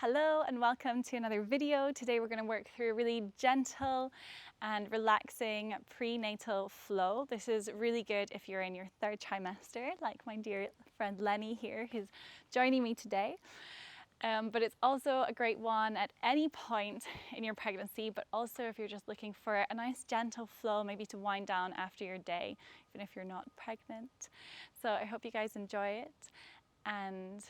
Hello and welcome to another video. Today we're going to work through a really gentle and relaxing prenatal flow. This is really good if you're in your third trimester, like my dear friend Leni here, who's joining me today. But it's also a great one at any point in your pregnancy, but also if you're just looking for a nice gentle flow, maybe to wind down after your day, even if you're not pregnant. So I hope you guys enjoy it. And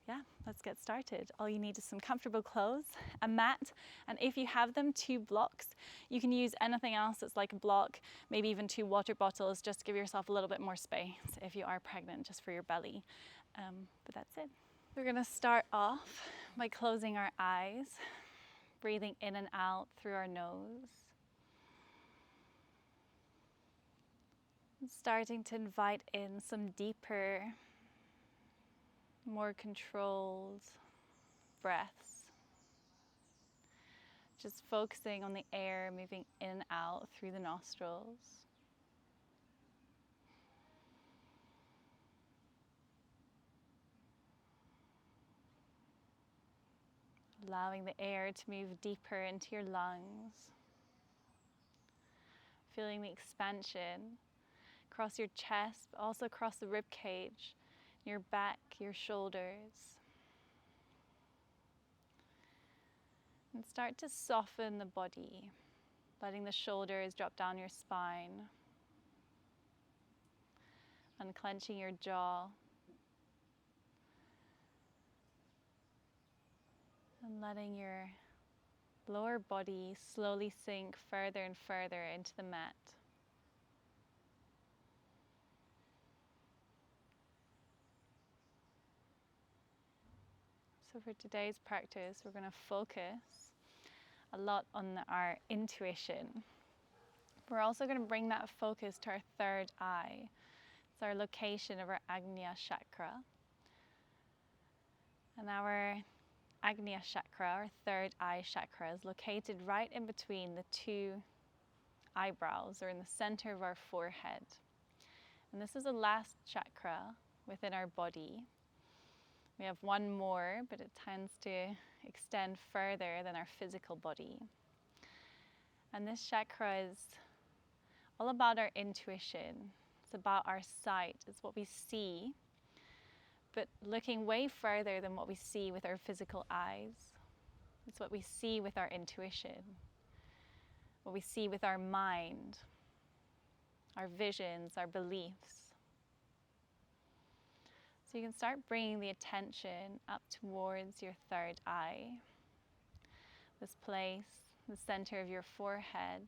yeah, let's get started. All you need is some comfortable clothes, a mat, and if you have them, 2 blocks. You can use anything else that's like a block, maybe even 2 water bottles, just to give yourself a little bit more space if you are pregnant, just for your belly. But that's it. We're gonna start off by closing our eyes, breathing in and out through our nose. And starting to invite in some deeper, more controlled breaths. Just focusing on the air moving in and out through the nostrils. Allowing the air to move deeper into your lungs. Feeling the expansion across your chest, but also across the rib cage, your back, your shoulders. And start to soften the body, letting the shoulders drop down your spine, unclenching your jaw, and letting your lower body slowly sink further and further into the mat. So for today's practice, we're going to focus a lot on our intuition. We're also going to bring that focus to our third eye. It's our location of our Agnya chakra. And our Agnya chakra, our third eye chakra, is located right in between the 2 eyebrows, or in the center of our forehead. And this is the last chakra within our body. We have one more, but it tends to extend further than our physical body. And this chakra is all about our intuition. It's about our sight. It's what we see, but looking way further than what we see with our physical eyes. It's what we see with our intuition, what we see with our mind, our visions, our beliefs. So you can start bringing the attention up towards your third eye, this place, the center of your forehead.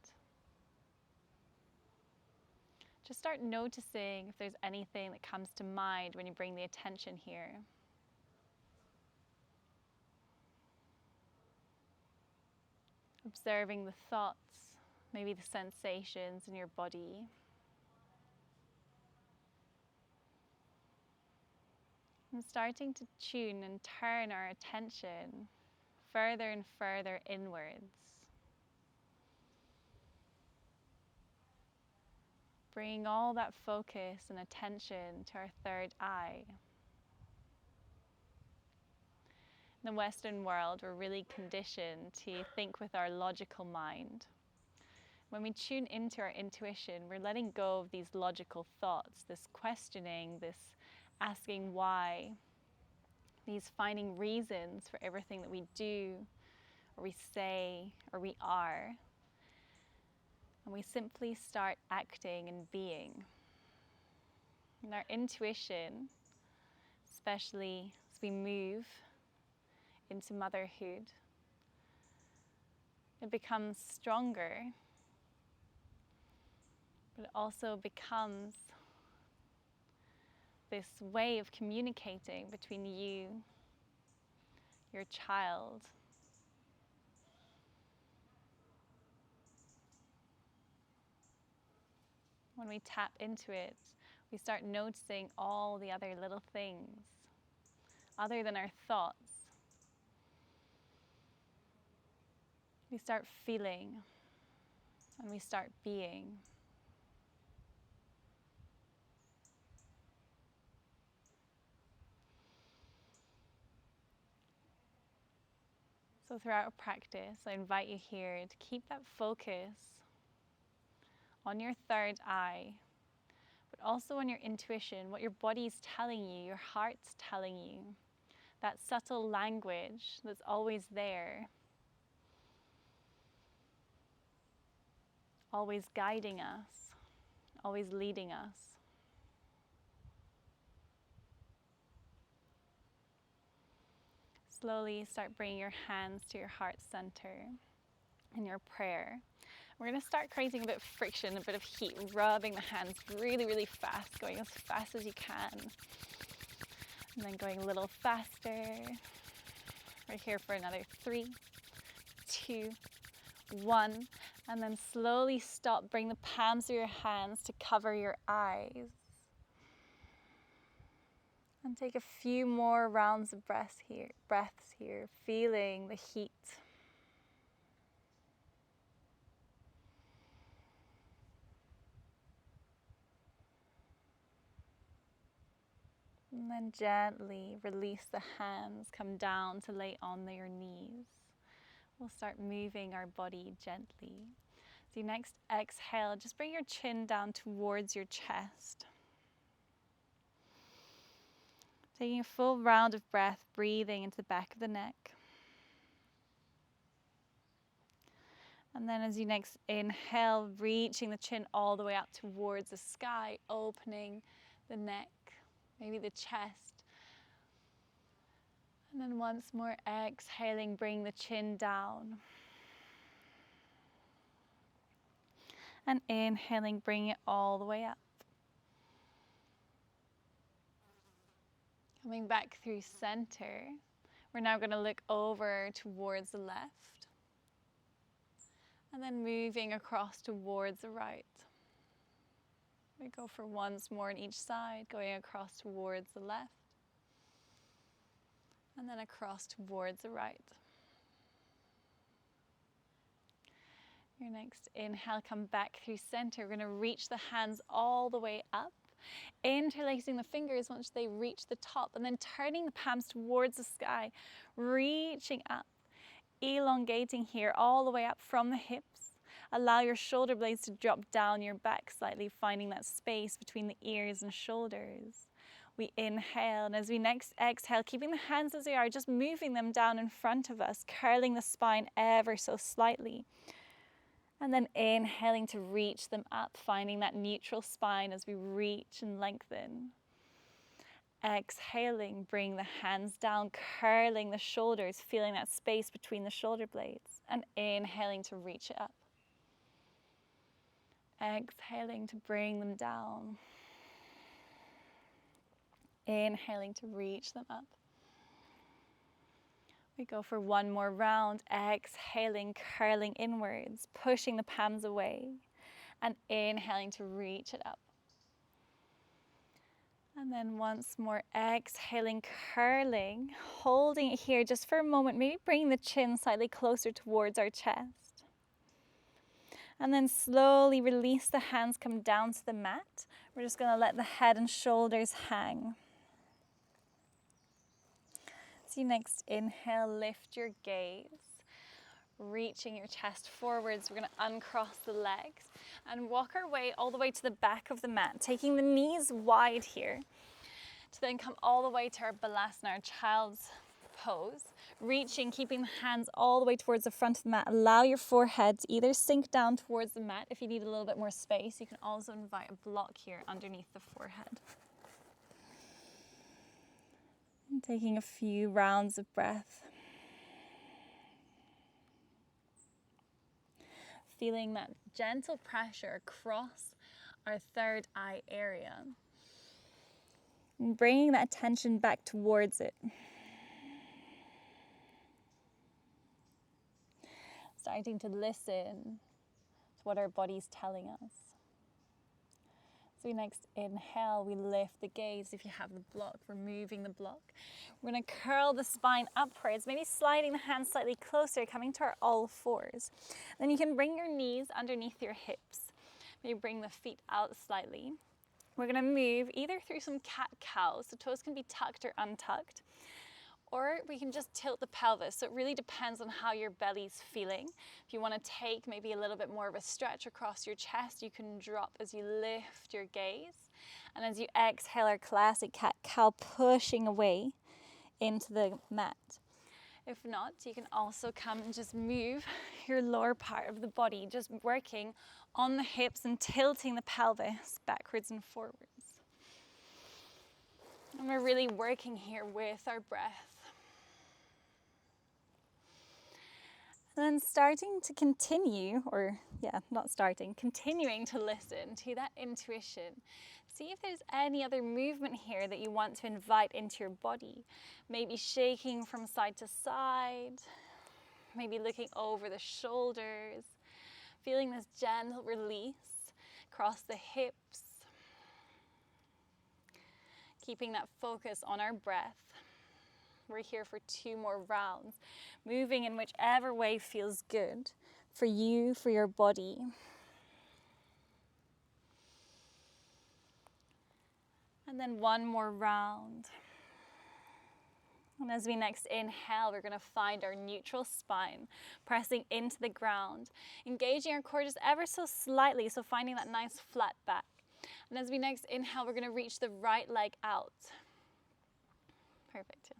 Just start noticing if there's anything that comes to mind when you bring the attention here. Observing the thoughts, maybe the sensations in your body. And starting to tune and turn our attention further and further inwards. Bringing all that focus and attention to our third eye. In the Western world, we're really conditioned to think with our logical mind. When we tune into our intuition, we're letting go of these logical thoughts, this questioning, this asking why, these finding reasons for everything that we do, or we say, or we are. And we simply start acting and being. And our intuition, especially as we move into motherhood, it becomes stronger, but it also becomes this way of communicating between you, your child. When we tap into it, we start noticing all the other little things, other than our thoughts. We start feeling, and we start being. So throughout our practice, I invite you here to keep that focus on your third eye, but also on your intuition, what your body's telling you, your heart's telling you, that subtle language that's always there, always guiding us, always leading us. Slowly start bringing your hands to your heart center in your prayer. We're going to start creating a bit of friction, a bit of heat, rubbing the hands really, really fast, going as fast as you can. And then going a little faster. We're here for another 3, 2, 1. And then slowly stop. Bring the palms of your hands to cover your eyes. And take a few more rounds of breaths here, feeling the heat. And then gently release the hands, come down to lay on your knees. We'll start moving our body gently. So you next exhale, just bring your chin down towards your chest. Taking a full round of breath, breathing into the back of the neck. And then as you next inhale, reaching the chin all the way up towards the sky, opening the neck, maybe the chest. And then once more exhaling, bring the chin down. And inhaling, bring it all the way up. Coming back through center, we're now going to look over towards the left. And then moving across towards the right. We go for once more on each side, going across towards the left. And then across towards the right. Your next inhale, come back through center. We're going to reach the hands all the way up, interlacing the fingers once they reach the top, and then turning the palms towards the sky, reaching up, elongating here all the way up from the hips. Allow your shoulder blades to drop down your back slightly, finding that space between the ears and shoulders. We inhale, and as we next exhale, keeping the hands as they are, just moving them down in front of us, curling the spine ever so slightly. And then inhaling to reach them up, finding that neutral spine as we reach and lengthen. Exhaling, bring the hands down, curling the shoulders, feeling that space between the shoulder blades. And inhaling to reach it up. Exhaling to bring them down. Inhaling to reach them up. We go for one more round, exhaling, curling inwards, pushing the palms away, and inhaling to reach it up. And then once more, exhaling, curling, holding it here just for a moment, maybe bringing the chin slightly closer towards our chest. And then slowly release the hands, come down to the mat. We're just going to let the head and shoulders hang. So you next inhale, lift your gaze, reaching your chest forwards. We're going to uncross the legs and walk our way all the way to the back of the mat, taking the knees wide here to then come all the way to our balasana, our child's pose. Reaching, keeping the hands all the way towards the front of the mat. Allow your forehead to either sink down towards the mat. If you need a little bit more space, you can also invite a block here underneath the forehead. And taking a few rounds of breath. Feeling that gentle pressure across our third eye area. And bringing that attention back towards it. Starting to listen to what our body's telling us. So we next inhale, we lift the gaze. If you have the block, removing the block. We're going to curl the spine upwards, maybe sliding the hands slightly closer, coming to our all fours. Then you can bring your knees underneath your hips. Maybe bring the feet out slightly. We're going to move either through some cat-cows, so toes can be tucked or untucked, or we can just tilt the pelvis. So it really depends on how your belly's feeling. If you want to take maybe a little bit more of a stretch across your chest, you can drop as you lift your gaze. And as you exhale, our classic cat-cow, pushing away into the mat. If not, you can also come and just move your lower part of the body, just working on the hips and tilting the pelvis backwards and forwards. And we're really working here with our breath. And then continuing to listen to that intuition. See if there's any other movement here that you want to invite into your body. Maybe shaking from side to side, maybe looking over the shoulders, feeling this gentle release across the hips. Keeping that focus on our breath. We're here for 2 more rounds, moving in whichever way feels good for you, for your body. And then 1 more round. And as we next inhale, we're going to find our neutral spine, pressing into the ground, engaging our core just ever so slightly, so finding that nice flat back. And as we next inhale, we're going to reach the right leg out. Perfect.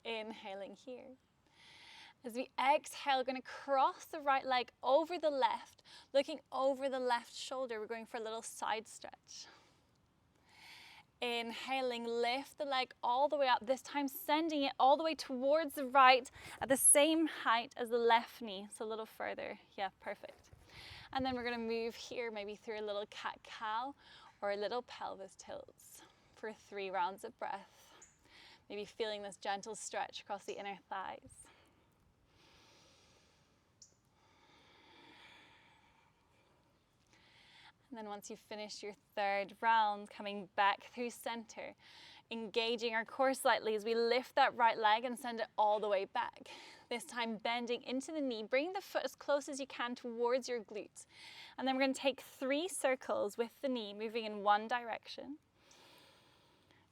Inhaling here. As we exhale, we're going to cross the right leg over the left, looking over the left shoulder. We're going for a little side stretch. Inhaling, lift the leg all the way up, this time sending it all the way towards the right at the same height as the left knee, so a little further. Yeah, perfect. And then we're going to move here, maybe through a little cat-cow or a little pelvis tilts for 3 rounds of breath. Maybe feeling this gentle stretch across the inner thighs. And then once you've finished your 3rd round, coming back through center, engaging our core slightly as we lift that right leg and send it all the way back. This time bending into the knee, bring the foot as close as you can towards your glutes. And then we're going to take 3 circles with the knee, moving in one direction.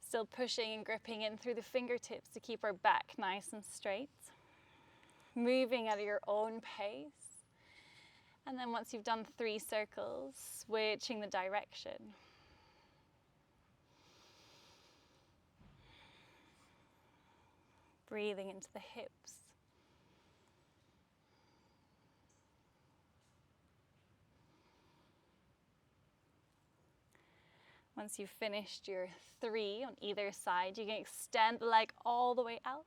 Still pushing and gripping in through the fingertips to keep our back nice and straight. Moving at your own pace. And then once you've done 3 circles, switching the direction. Breathing into the hips. Once you've finished your 3 on either side, you can extend the leg all the way out.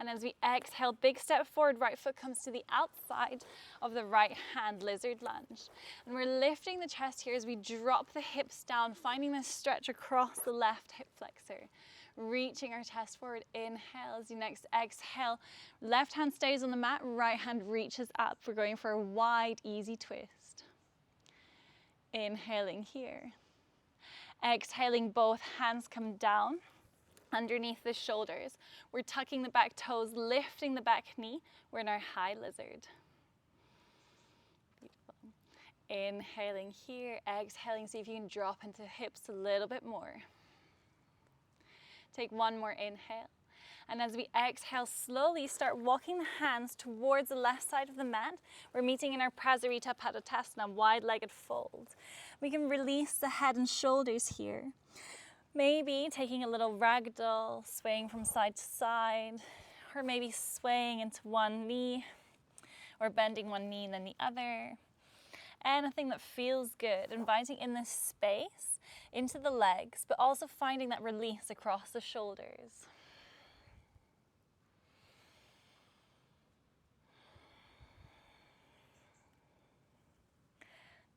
And as we exhale, big step forward, right foot comes to the outside of the right hand, lizard lunge. And we're lifting the chest here as we drop the hips down, finding this stretch across the left hip flexor. Reaching our chest forward, inhale. As you next exhale, left hand stays on the mat, right hand reaches up. We're going for a wide, easy twist. Inhaling here. Exhaling, both hands come down underneath the shoulders. We're tucking the back toes, lifting the back knee. We're in our high lizard. Beautiful. Inhaling here, exhaling, see if you can drop into hips a little bit more. Take 1 more inhale. And as we exhale, slowly start walking the hands towards the left side of the mat. We're meeting in our Prasarita Padottanasana, wide-legged fold. We can release the head and shoulders here. Maybe taking a little ragdoll, swaying from side to side, or maybe swaying into one knee, or bending one knee and then the other. Anything that feels good, inviting in this space into the legs, but also finding that release across the shoulders.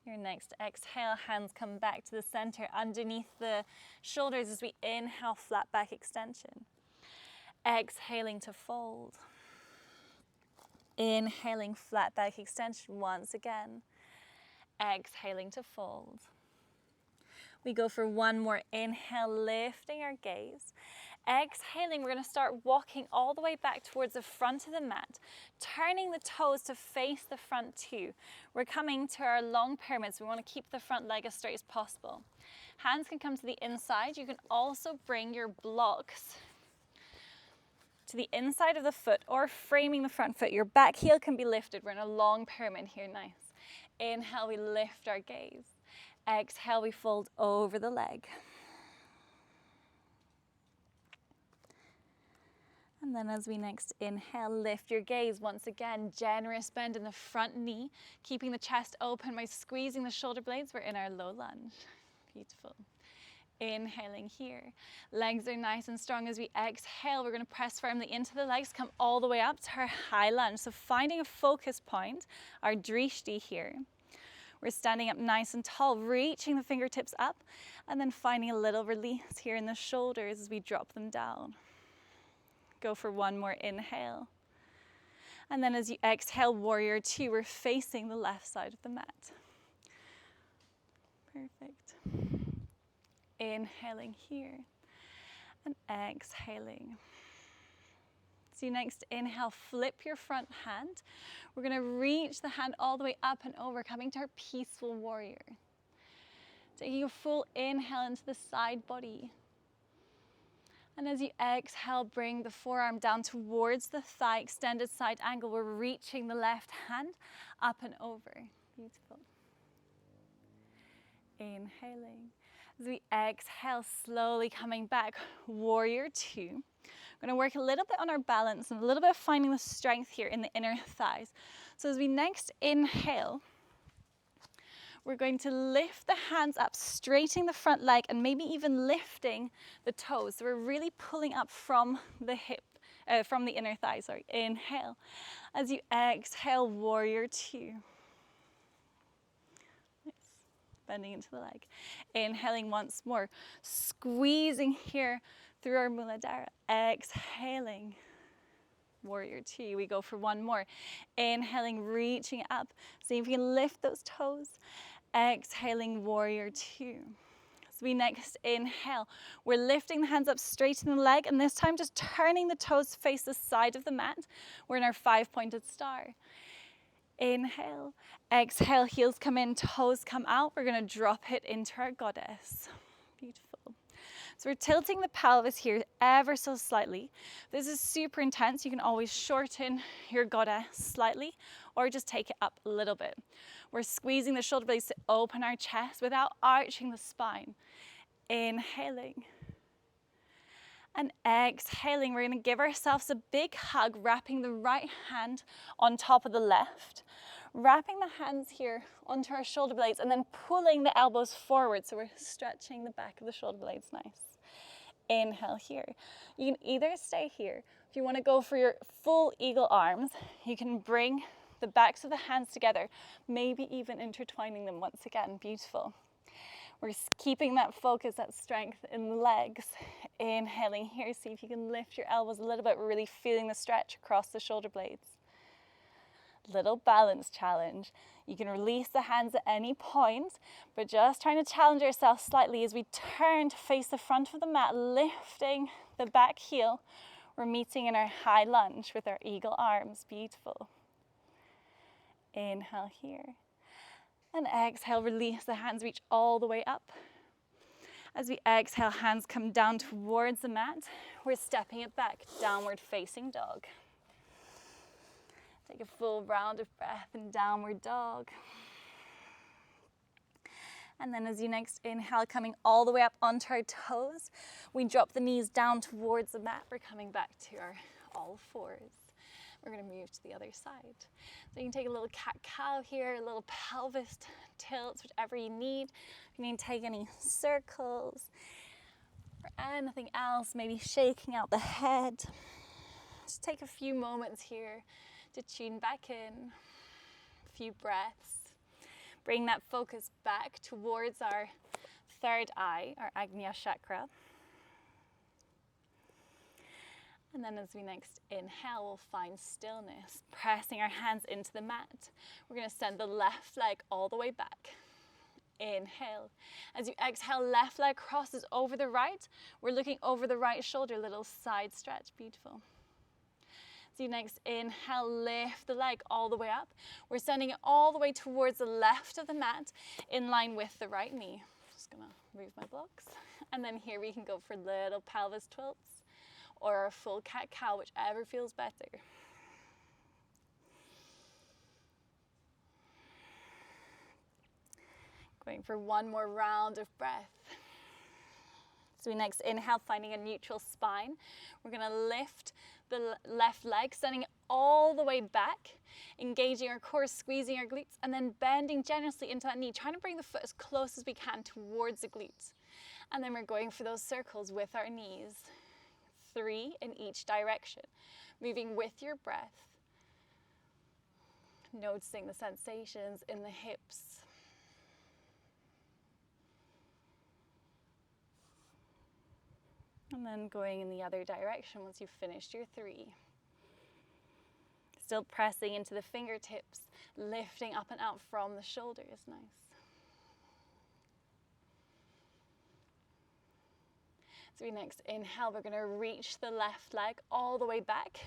Your next exhale, hands come back to the center underneath the shoulders as we inhale, flat back extension. Exhaling to fold. Inhaling, flat back extension once again. Exhaling to fold. We go for 1 more inhale, lifting our gaze. Exhaling, we're going to start walking all the way back towards the front of the mat, turning the toes to face the front too. We're coming to our long pyramids. We want to keep the front leg as straight as possible. Hands can come to the inside. You can also bring your blocks to the inside of the foot or framing the front foot. Your back heel can be lifted. We're in a long pyramid here, nice. Inhale, we lift our gaze. Exhale, we fold over the leg. And then as we next inhale, lift your gaze. Once again, generous bend in the front knee, keeping the chest open by squeezing the shoulder blades. We're in our low lunge. Beautiful. Inhaling here. Legs are nice and strong. As we exhale, we're going to press firmly into the legs, come all the way up to our high lunge. So finding a focus point, our drishti here. We're standing up nice and tall, reaching the fingertips up, and then finding a little release here in the shoulders as we drop them down. Go for one more inhale. And then as you exhale, warrior two, we're facing the left side of the mat. Perfect. Inhaling here and exhaling. So you next inhale, flip your front hand. We're going to reach the hand all the way up and over, coming to our peaceful warrior. Taking a full inhale into the side body. And as you exhale, bring the forearm down towards the thigh, extended side angle. We're reaching the left hand up and over. Beautiful. Inhaling. As we exhale, slowly coming back, warrior two. We're going to work a little bit on our balance and a little bit of finding the strength here in the inner thighs. So as we next inhale, we're going to lift the hands up, straightening the front leg and maybe even lifting the toes. So we're really pulling up from the hip, from the inner thigh, sorry. Inhale. As you exhale, warrior two. Nice. Bending into the leg. Inhaling once more, squeezing here through our Muladhara. Exhaling. Warrior two. We go for one more. Inhaling, reaching up. See if you can lift those toes. Exhaling, warrior two. As we next inhale, we're lifting the hands up, straightening the leg, and this time just turning the toes to face the side of the mat. We're in our five-pointed star. Inhale. Exhale, heels come in, toes come out. We're going to drop it into our goddess. Beautiful. So we're tilting the pelvis here ever so slightly. This is super intense. You can always shorten your goddess slightly or just take it up a little bit. We're squeezing the shoulder blades to open our chest without arching the spine. Inhaling. And exhaling, we're going to give ourselves a big hug, wrapping the right hand on top of the left. Wrapping the hands here onto our shoulder blades and then pulling the elbows forward. So we're stretching the back of the shoulder blades, nice. Inhale here. You can either stay here. If you want to go for your full eagle arms, you can bring the backs of the hands together, maybe even intertwining them once again. Beautiful. We're keeping that focus, that strength in the legs. Inhaling here, see if you can lift your elbows a little bit, really feeling the stretch across the shoulder blades. Little balance challenge. You can release the hands at any point, but just trying to challenge yourself slightly as we turn to face the front of the mat, lifting the back heel. We're meeting in our high lunge with our eagle arms. Beautiful. Inhale here. And exhale, release the hands, reach all the way up. As we exhale, hands come down towards the mat. We're stepping it back, downward facing dog. Take a full round of breath in downward dog. And then as you next inhale, coming all the way up onto our toes, we drop the knees down towards the mat. We're coming back to our all fours. We're going to move to the other side. So you can take a little cat-cow here, a little pelvis tilts, whichever you need. You need to take any circles or anything else, maybe shaking out the head. Just take a few moments here to tune back in. A few breaths. Bring that focus back towards our third eye, our Agnya chakra. And then as we next inhale, we'll find stillness, pressing our hands into the mat. We're going to send the left leg all the way back. Inhale. As you exhale, left leg crosses over the right. We're looking over the right shoulder, little side stretch. Beautiful. As you next inhale, lift the leg all the way up. We're sending it all the way towards the left of the mat, in line with the right knee. Just going to move my blocks. And then here we can go for little pelvis tilts. or our full cat-cow, whichever feels better. Going for one more round of breath. So we next inhale, finding a neutral spine. We're going to lift the left leg, sending it all the way back, engaging our core, squeezing our glutes, and then bending generously into that knee, trying to bring the foot as close as we can towards the glutes. And then we're going for those circles with our knees. 3 in each direction, moving with your breath, noticing the sensations in the hips. And then going in the other direction once you've finished your 3. Still pressing into the fingertips, lifting up and out from the shoulders. Nice. So we next inhale, we're going to reach the left leg all the way back,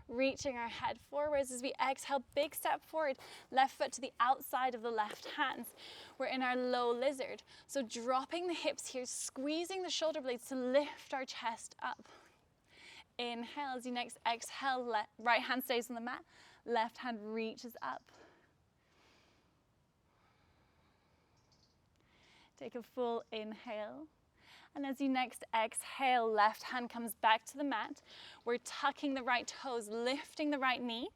reaching our head forwards. As we exhale, big step forward, left foot to the outside of the left hand. We're in our low lizard. So dropping the hips here, squeezing the shoulder blades to lift our chest up. Inhale, as you next exhale, right hand stays on the mat, left hand reaches up. Take a full inhale. And as you next exhale, left hand comes back to the mat. We're tucking the right toes, lifting the right knee.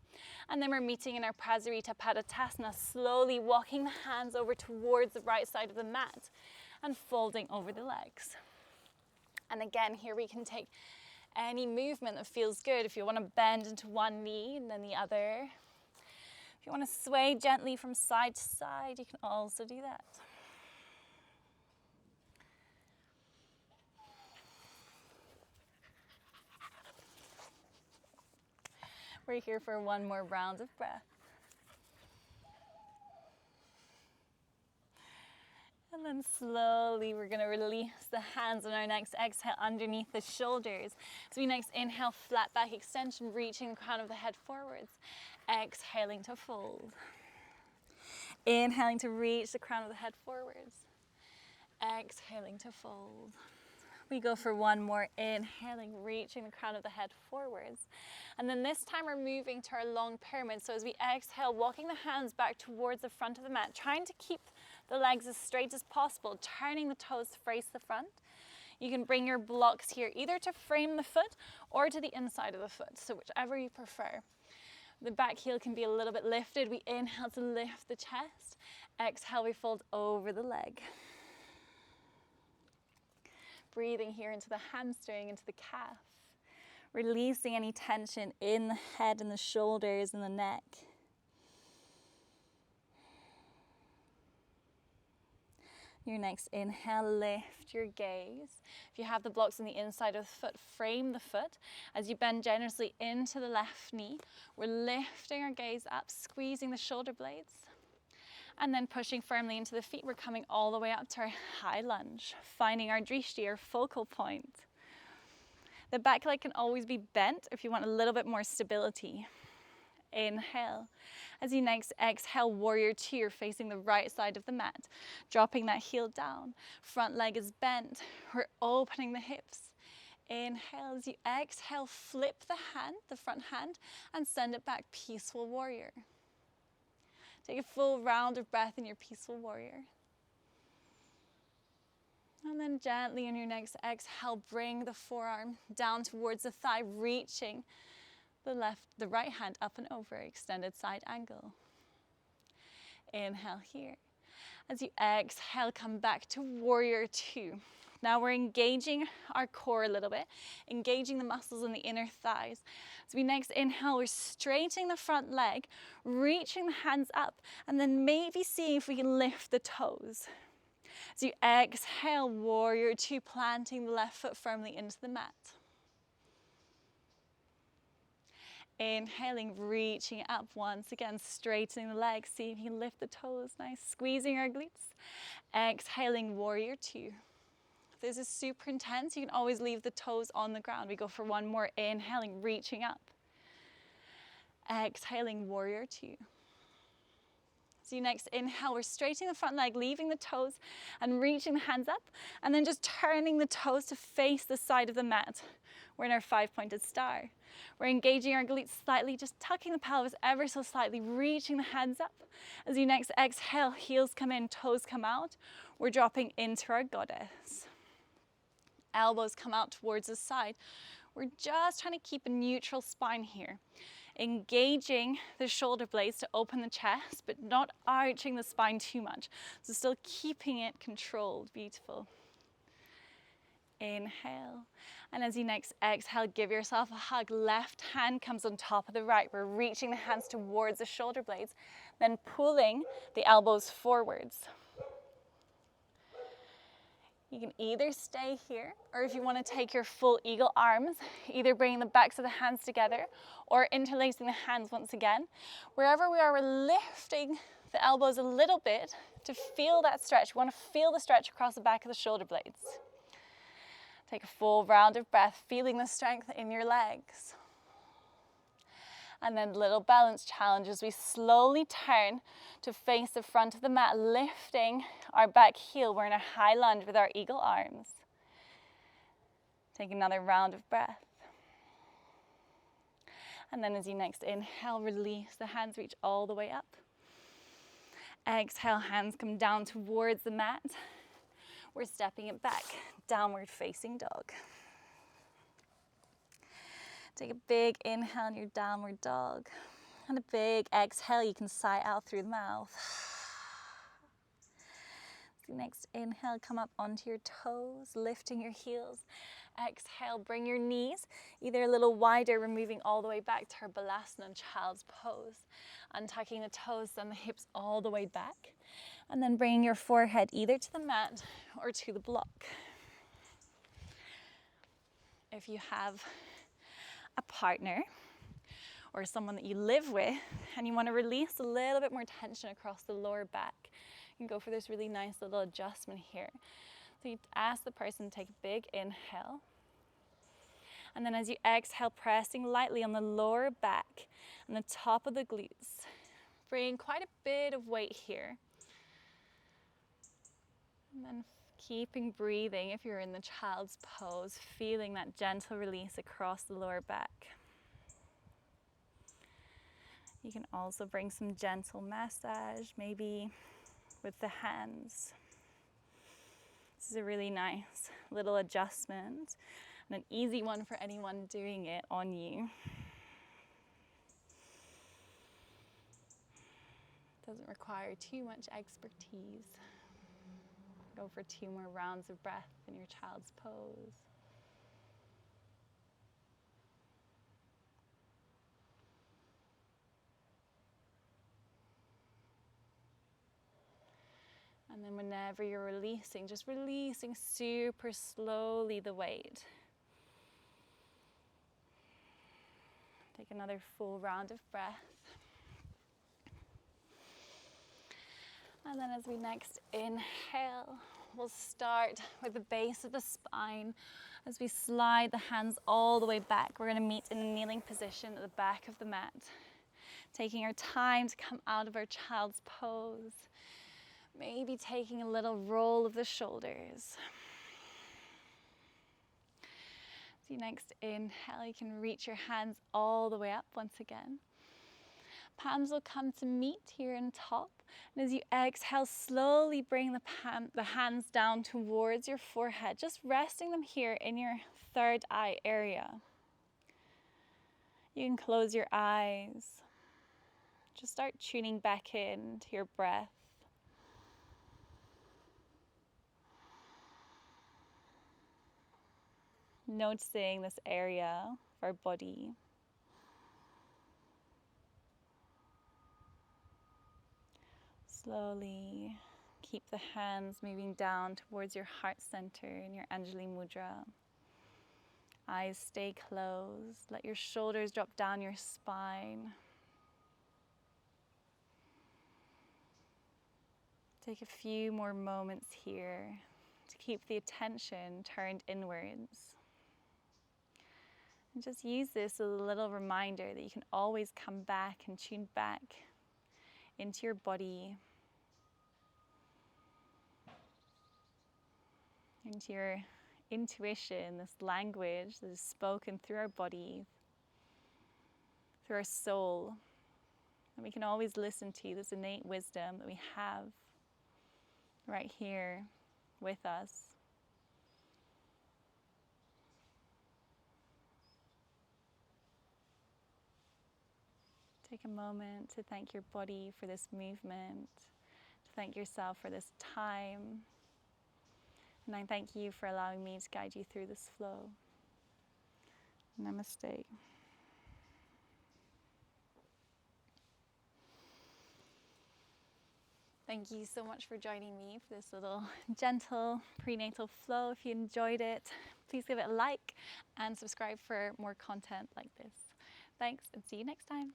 And then we're meeting in our Prasarita Padottanasana, slowly walking the hands over towards the right side of the mat and folding over the legs. And again, here we can take any movement that feels good. If you want to bend into one knee and then the other. If you want to sway gently from side to side, you can also do that. We're here for one more round of breath. And then slowly we're going to release the hands on our next exhale underneath the shoulders. So we next inhale, flat back extension, reaching the crown of the head forwards. Exhaling to fold. Inhaling to reach the crown of the head forwards. Exhaling to fold. We go for one more, inhaling, reaching the crown of the head forwards. And then this time we're moving to our long pyramid. So as we exhale, walking the hands back towards the front of the mat, trying to keep the legs as straight as possible, turning the toes to face the front. You can bring your blocks here either to frame the foot or to the inside of the foot, so whichever you prefer. The back heel can be a little bit lifted. We inhale to lift the chest. Exhale, we fold over the leg. Breathing here into the hamstring, into the calf. Releasing any tension in the head and the shoulders and the neck. Your next inhale, lift your gaze. If you have the blocks on the inside of the foot, frame the foot. As you bend generously into the left knee, we're lifting our gaze up, squeezing the shoulder blades. And then pushing firmly into the feet, we're coming all the way up to our high lunge, finding our drishti, our focal point. The back leg can always be bent if you want a little bit more stability. Inhale. As you next exhale, warrior two, you're facing the right side of the mat, dropping that heel down. Front leg is bent. We're opening the hips. Inhale. As you exhale, flip the hand, the front hand, and send it back, peaceful warrior. Take a full round of breath in your peaceful warrior. And then gently in your next exhale, bring the forearm down towards the thigh, reaching the right hand up and over, extended side angle. Inhale here. As you exhale, come back to warrior two. Now we're engaging our core a little bit, engaging the muscles in the inner thighs. So we next inhale, we're straightening the front leg, reaching the hands up, and then maybe seeing if we can lift the toes. As you exhale, warrior two, planting the left foot firmly into the mat. Inhaling, reaching up once again, straightening the legs, see if you can lift the toes, nice, squeezing our glutes. Exhaling, warrior two. If this is super intense, you can always leave the toes on the ground. We go for one more, inhaling, reaching up. Exhaling, warrior two. So you next inhale, we're straightening the front leg, leaving the toes and reaching the hands up, and then just turning the toes to face the side of the mat. We're in our 5-pointed star. We're engaging our glutes slightly, just tucking the pelvis ever so slightly, reaching the hands up. As you next exhale, heels come in, toes come out. We're dropping into our goddess. Elbows come out towards the side. We're just trying to keep a neutral spine here. Engaging the shoulder blades to open the chest, but not arching the spine too much. So still keeping it controlled. Beautiful. Inhale. And as you next exhale, give yourself a hug. Left hand comes on top of the right. We're reaching the hands towards the shoulder blades, then pulling the elbows forwards. You can either stay here, or if you want to take your full eagle arms, either bringing the backs of the hands together or interlacing the hands once again. Wherever we are, we're lifting the elbows a little bit to feel that stretch. We want to feel the stretch across the back of the shoulder blades. Take a full round of breath, feeling the strength in your legs. And then little balance challenge as we slowly turn to face the front of the mat, lifting our back heel. We're in a high lunge with our eagle arms. Take another round of breath. And then as you next inhale, release the hands, reach all the way up. Exhale, hands come down towards the mat. We're stepping it back, downward facing dog. Take a big inhale in your downward dog. And a big exhale, you can sigh out through the mouth. So next inhale, come up onto your toes, lifting your heels. Exhale, bring your knees either a little wider, we're moving all the way back to our Balasana, child's pose. Untucking the toes, then the hips all the way back. And then bringing your forehead either to the mat or to the block. If you have a partner or someone that you live with and you want to release a little bit more tension across the lower back, you can go for this really nice little adjustment here. So you ask the person to take a big inhale, and then as you exhale, pressing lightly on the lower back and the top of the glutes, bring quite a bit of weight here. And then keeping breathing if you're in the child's pose, feeling that gentle release across the lower back. You can also bring some gentle massage, maybe with the hands. This is a really nice little adjustment and an easy one for anyone doing it on you. Doesn't require too much expertise. Go for 2 more rounds of breath in your child's pose. And then whenever you're releasing, just releasing super slowly the weight. Take another full round of breath. And then as we next inhale, we'll start with the base of the spine. As we slide the hands all the way back, we're going to meet in a kneeling position at the back of the mat. Taking our time to come out of our child's pose. Maybe taking a little roll of the shoulders. As you next inhale, you can reach your hands all the way up once again. Palms will come to meet here on top. And as you exhale, slowly bring the hands down towards your forehead, just resting them here in your third eye area. You can close your eyes. Just start tuning back in to your breath. Noticing this area of our body. Slowly keep the hands moving down towards your heart center in your Anjali Mudra. Eyes stay closed. Let your shoulders drop down your spine. Take a few more moments here to keep the attention turned inwards. And just use this as a little reminder that you can always come back and tune back into your body, into your intuition, this language that is spoken through our body, through our soul, that we can always listen to, this innate wisdom that we have right here with us. Take a moment to thank your body for this movement, to thank yourself for this time. And I thank you for allowing me to guide you through this flow. Namaste. Thank you so much for joining me for this little gentle prenatal flow. If you enjoyed it, please give it a like and subscribe for more content like this. Thanks, and see you next time.